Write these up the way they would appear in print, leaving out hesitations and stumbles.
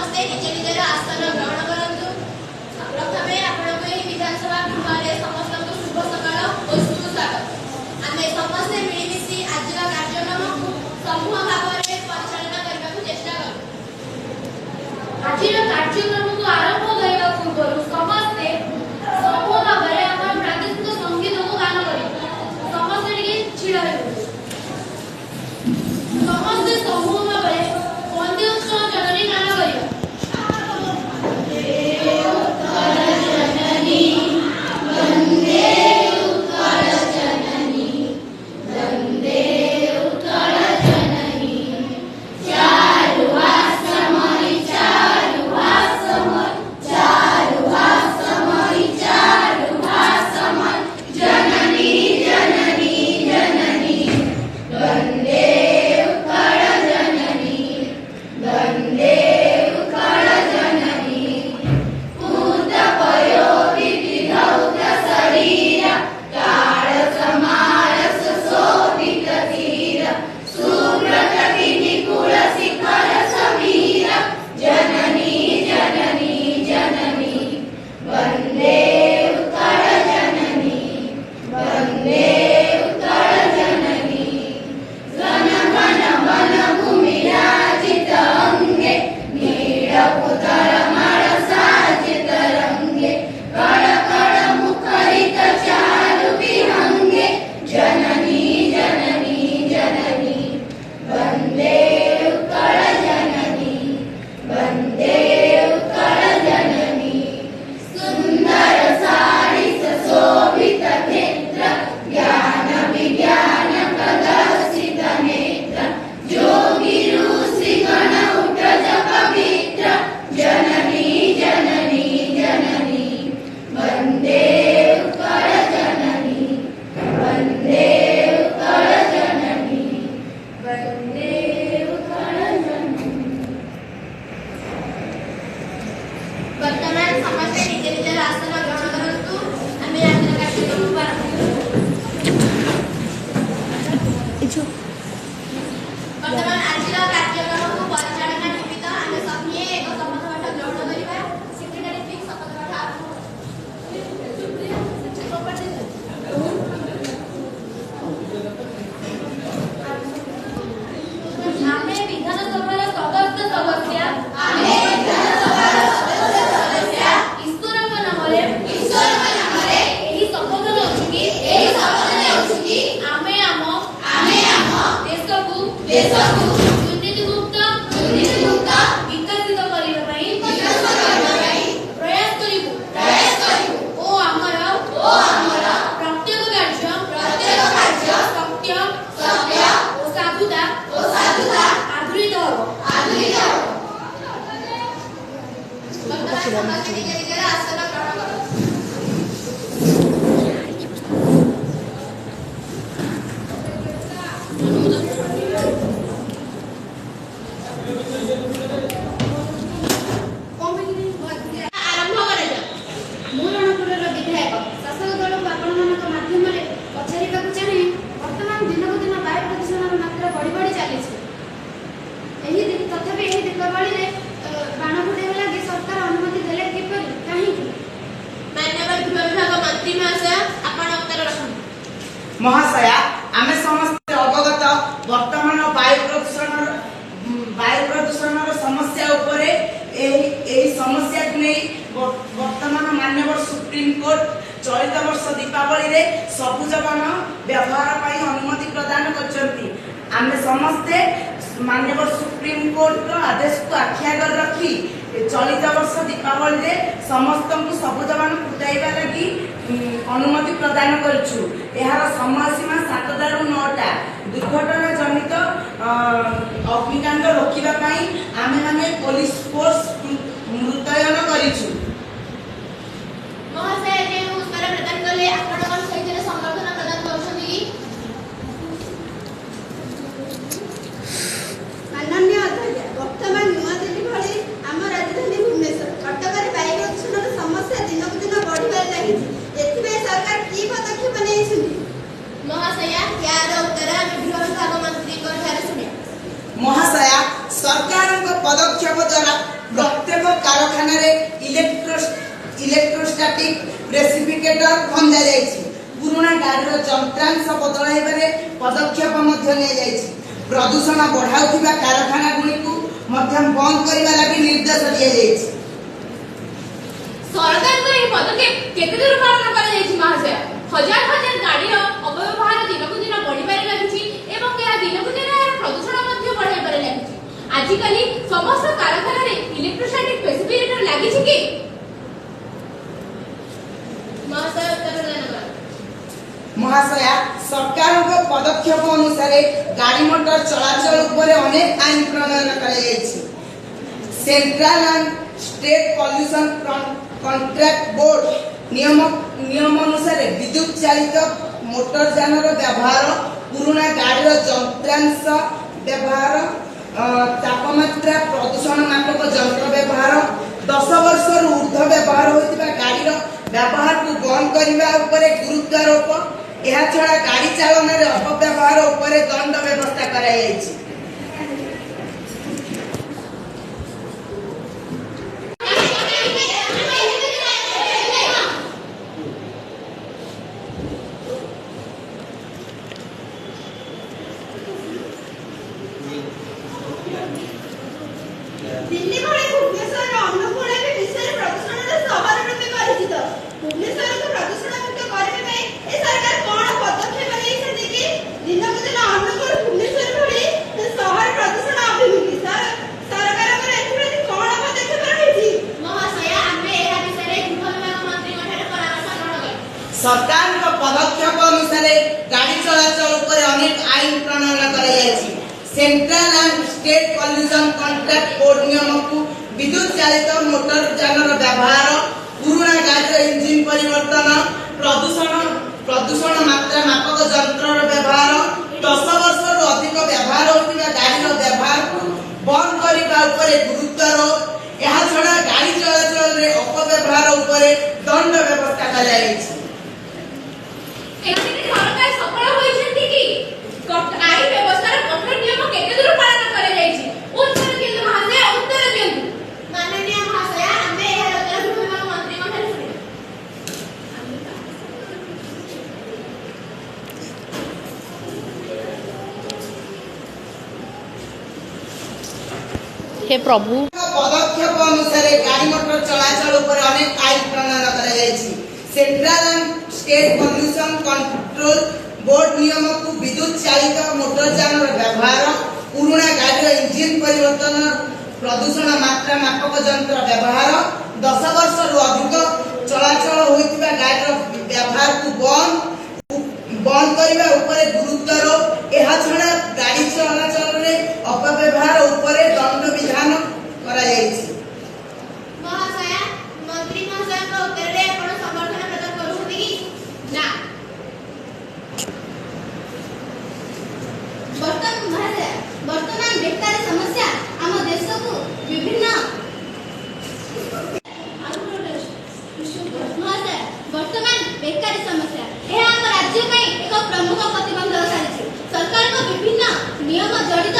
समस्ते निज निजर आसन ग्रहण करंतु। प्रथमे आपनको ଏହି विधानसभा गृहରେ ସମସ୍ତଙ୍କୁ ଶୁଭ ସକାଳ ଓ ସୁସ୍ୱାଗତ। ଆମେ ସମସ୍ତେ ମିଳିମିଶି ଆଜିର କାର୍ଯ୍ୟକ୍ରମକୁ ସମୂହ ଭାବରେ ପରିଚାଳନା କରିବାକୁ ଚେଷ୍ଟା କରୁ। ଆଜିର କାର୍ଯ୍ୟକ୍ରମକୁ ଆରମ୍ଭ କରିବା ପୂର୍ବରୁ ସମସ୍ତେ ସମୂହ ଭାବରେ ଆମର ପ୍ରାଦେଶିକ ସଙ୍ଗୀତକୁ ଗାନ କରିବୁ। ସମସ୍ତେ ଟିକେ ଛିଡ଼ା ହେବୁ। ସମସ୍ତେ ସମୂହ ଭାବରେ ବନ୍ଦେ ଉତ୍କଳ ଜନନୀ ଗାନ କରିବା। वर्तमान समस्ते निज निजर आसन ग्रहण करंतु। आमे आजिर कार्यक्रमକୁ आरंभ करू। वर्तमान आजिर कार्यक्रमକୁ परिचालना निमित्त आमे सभिए एक शपथ पाठ ग्रहण କରିବା। सेक्रेटरी प्लीज शपथ पाठ आरंभ आमे विधानसभार सदस्य दुर्नीतिमुक्त विकसित करने प्रयास करिबु ओ आमर प्रत्येक कार्य सत्य ओ साधुता आधारित हो। आसन ग्रहण करो। महाशया आमे समस्त अवगत वर्तमान वायु प्रदूषण समस्या उपरे एही समस्या को नहीं वर्तमान माननीय सुप्रीम कोर्ट चलित वर्ष दीपावली रे सबुज वन व्यवहार पाई अनुमति प्रदान करछंती। आमे समस्ते माननीय सुप्रीम कोर्ट आदेश को आख्यागर रखी चलित वर्ष दीपावली रे समस्त को सबुज वन फुटाइबा लगी अनुमति प्रदान करछु। एहार समय सीमा 7टा रु 9टा। दुर्घटना जनित अग्निकांड रोकिबा पई आमे माने पुलिस फोर्स मुतयन करिछु। महाशय जे उत्तर प्रदान कले आपण कोन सहित समर्थन प्रदान करछथि। माननीय अध्यक्ष वर्तमान नुआ दिल्ली भली आम राजधानी भुवनेश्वर कटकरे वायु प्रदूषण समस्या दिनक दिन बढ़िबार लागिछि। एथिबे सरकार की पदक्षेप नेइछथि। महाशय यार उत्तर आमे गृह विभाग मंत्री को ठारे सुनिया। महाशया सरकार पदक्षेप द्वारा कारखाना इलेक्ट्रोस्टैटिक प्रेसिपिटेटर खंजा जाइछि। पुराना गाड़ीर यंत्रांश बदलाइबारे पदक्षेप मध्य ने जाइछि। प्रदूषण बढ़ाउथिबा कारखाना गुनिकु मध्यम बंद करबा लागि निर्देश दिया जाइछि। सरकार को यह पदक्षेप केते दूर पालन करा जाइछि महाशय? हजार हजार गाड़ीर अपव्यवहार दिनकु दिन बढ़िबारे लागिछि एवं या दिनकु दिन प्रदूषण मध्य बढ़ाइबारे लागिछि। आजिकाली समस्त कारखाना रे इलेक्ट्रोस्टैटिक प्रेसिपिटेटर लागिछि कि? महाशय उत्तर देना। महाशया, सरकार पदक्षेप अनुसार गाड़ी मोटर चलाचल उपर अनेक आईन प्रणयन कराଯାଇଛି। Central and state pollution control board नियम अनुसार विद्युत चालित मोटर यानर व्यवहार, पुराना गाड़ीर यंत्रांश व्यवहार, तापमात्रा प्रदूषण मापक यंत्र व्यवहार, 10 वर्ष ऊर्ध्व व्यवहार होइतिबा गाड़ीर व्यवहार को बंद करने उपरे गुरुत्वारोप। यह छड़ा गाड़ी चालन अपव्यवहार उपरे दंड व्यवस्था कराଯାଇଛି। दिल्ली भଳି भୁବନେଶ୍ୱର ଅନୁଗୁଳ ବି ବିଶ୍ୱରେ ପ୍ରଦୂଷଣର ସହର ରୂପେ ପରିଚିତ। ଭୁବନେଶ୍ୱରକୁ ପ୍ରଦୂଷଣ ମୁକ୍ତ କରିବା ପାଇଁ ଏ ସରକାର କଣ ପଦକ୍ଷେପ ନେଇଛନ୍ତି କି ଦିନକୁ ଦିନ ଅନୁଗୁଳ ଭୁବନେଶ୍ୱର ଭଳି ସହର ପ୍ରଦୂଷଣ ଅଭିମୁଖୀ? ସରକାରଙ୍କର ଏଥିପ୍ରତି କଣ ପଦକ୍ଷେପ ରହିଛି? महाशय, आमे एहा विषय गृह विभाग मंत्री ठारे परामर्श ग्रहण करू। सरकार पदक्षेप अनुसार गाड़ी चलाचल उपर अनेक आईन प्रणयन कराଯାଇଛି। Central and state pollution control board नियम को विद्युत चालित मोटर यानर व्यवहार, पुराना गाड़ीर इंजिन परिवर्तन, प्रदूषण मात्रा मापक यंत्र व्यवहार, 10 वर्ष अधिक व्यवहार होता गाड़ीर व्यवहार को बंद करने उपरे गुरुत्वारोप। यह छड़ा गाड़ी चलाचल रे अपव्यवहार उपरे दंड व्यवस्था कराଯାଇଛି। एथिरे सरकार सफल होइछन्ति कि? आईन व्यवस्थार कठोर नियम केते दूर पालन करा जाइछि? उत्तर दियନ୍ତୁ महाशय, उत्तर दियନ୍ତୁ। माननीय महाशय, आमे एहा उत्तर गृह विभाग मंत्री ठारे सुनिबु। हे प्रभु, पदक्षेप अनुसार गाड़ी मोटर चलाचल उपर अनेक आईन प्रणयन कराଯାଇଛି। Central and state pollution control board नियम को विद्युत चालित मोटर यानर व्यवहार, पुराना गाड़ीर इंजिन परिवर्तन, प्रदूषण मात्रा मापक यंत्र व्यवहार, 10 वर्ष अधिक चलाचल होइतिबा गाड़ीर व्यवहार को बंद करने उपरे गुरुत्वारोप। यह छड़ा गाड़ी चलाचल रे अपव्यवहार उपरे दंड विधान कराଯାଇଛି। महाशय, मंत्री महाशय को उत्तर रे आपण समर्थन प्रदान करूछथि कि? ना। वर्तमान बेकारी समस्या आम देश को विभिन्न महाशय, वर्तमान बेकारी समस्या यह आम राज्य में एक प्रमुख प्रतिबंधक साजिश। सरकार को विभिन्न नियम जड़ित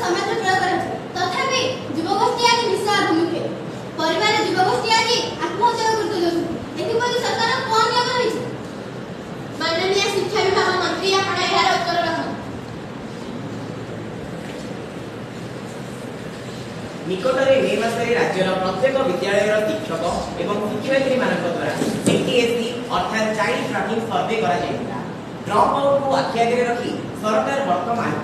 समाज प्रयोग कर, तथापि युवगोष्ठी आज निशा अभिमुखे, परिवार युवगोष्ठी आज आत्महत्या गुरुत्व देउछथि। एथिपरि सरकार कोन नियम रहिछि? माननीय शिक्षा विभाग मंत्री आपण एहार उत्तर रखन। निकटरे मे मासरे राज्यर प्रत्येक विद्यालय शिक्षक एवं शिक्षयित्री मानक द्वारा सीटीएससी अर्थात चाइल्ड ट्रैकिंग सर्वे करा जायतिला। ड्रॉप आउट को आखि आगे रखी सरकार वर्तमान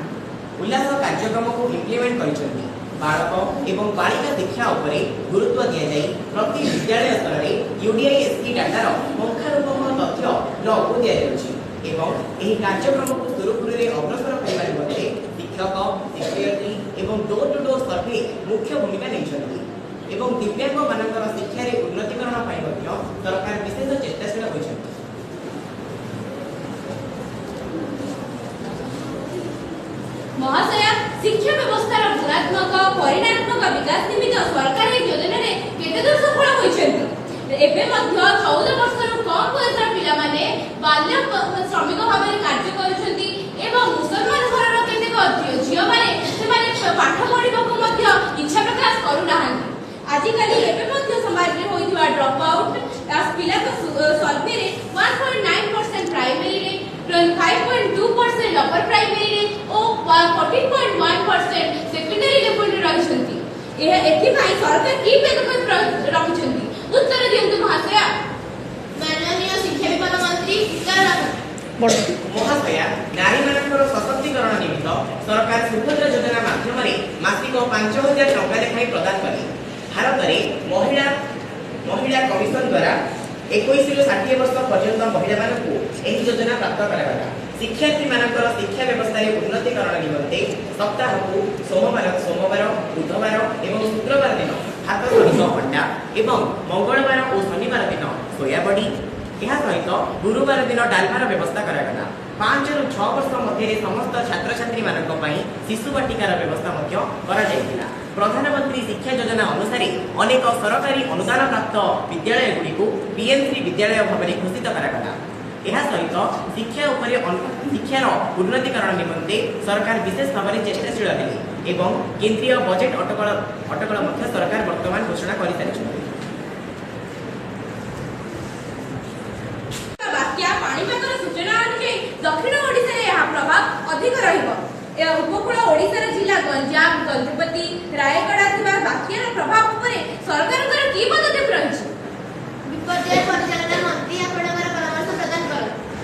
उल्लास कार्यक्रम को इम्प्लीमेंट करिसेंती। बालक एवं बालिका शिक्षा उपरे गुरुत्व दिया जाई प्रति विद्यालय स्तर रे यूडीआईएससी डाटार पुंखानुपुंख तथ्य ब्लॉग को दिया जाउछि एवं एही कार्यक्रम को सुरक्षित रे अग्रसर करबा निमंते शिक्षक, शिक्षयित्री एवं डोर टू डोर सर्वे मुख्य भूमिका नेइछन्ती एवं दिव्यांग मानकर शिक्षा रे उन्नतीकरण पाई मध्य सरकार विशेष चेष्टाशील होइछन्ती। महाशय, शिक्षा व्यवस्थार गुणात्मक परिणात्मक विकास निमित्त सरकार ए योजना रे केते दूर सफल होइछन्ति? एबे मध्य 14 वर्षर कम बयसर पिला माने बाल्य श्रमिक भाव में कार्य करूछन्ति एवं मुसलमान घरर केतेक झियो माने पाठ पढ़िबाकू मध्य इच्छा प्रकाश करू ना। 14.1% सेकेंडरी लेवल रे रहिसंती एथि भाई सरकार की पदक्षेप रखिसंती उत्तर दियंतु महाशय। माननीय शिक्षा विभाग मंत्री उत्तर महाशया नारी मानकर सशक्तिकरण निमित्त सरकार सुभद्रा योजना माध्यम मासिक 5000 टंका लेखाएं प्रदान कले। भारत में महिला कमिशन द्वारा 21 ରୁ 60 वर्ष पर्यंत महिला मानकु एही योजना प्राप्त करागला। शिक्षार्थी मानकर शिक्षा व्यवस्था रे उन्नतीकरण निमंते सप्ताह को सोमवार बुधवार एवं शुक्रवार दिन भात सहित अंडा एवं मंगलवार और शनिवार दिन सोयाबड़ी यह सहित गुरुवार दिन डालमार व्यवस्था करागला। 5 ରୁ 6 वर्ष मध्य समस्त छात्र छात्री मानक पई शिशु वाटिकार व्यवस्था मध्य करा जायतिला। प्रधानमंत्री शिक्षा योजना अनुसार अनेक सरकारी अनुदान प्राप्त विद्यालय गुड़िक पीएम3 विद्यालय भाव में घोषित करागला। यह सहित शिक्षार उन्नतीकरण निमंते सरकार विशेष भाव में चेष्टाशील हेले एवं केंद्रीय बजेट अटकल सरकार वर्तमान घोषणा कर सारी। बात्या पाणीपागर सूचना अनुसार दक्षिण ओडिशा रे यह प्रभाव अधिक रहिबो। उपकूल ओडिशा जिला गंजाम गंजपति रायगड़ा थिबा बात्यार प्रभाव उपरे सरकारकर की पदक्षेप रहिछि? विपर्यय परिचालन मंत्री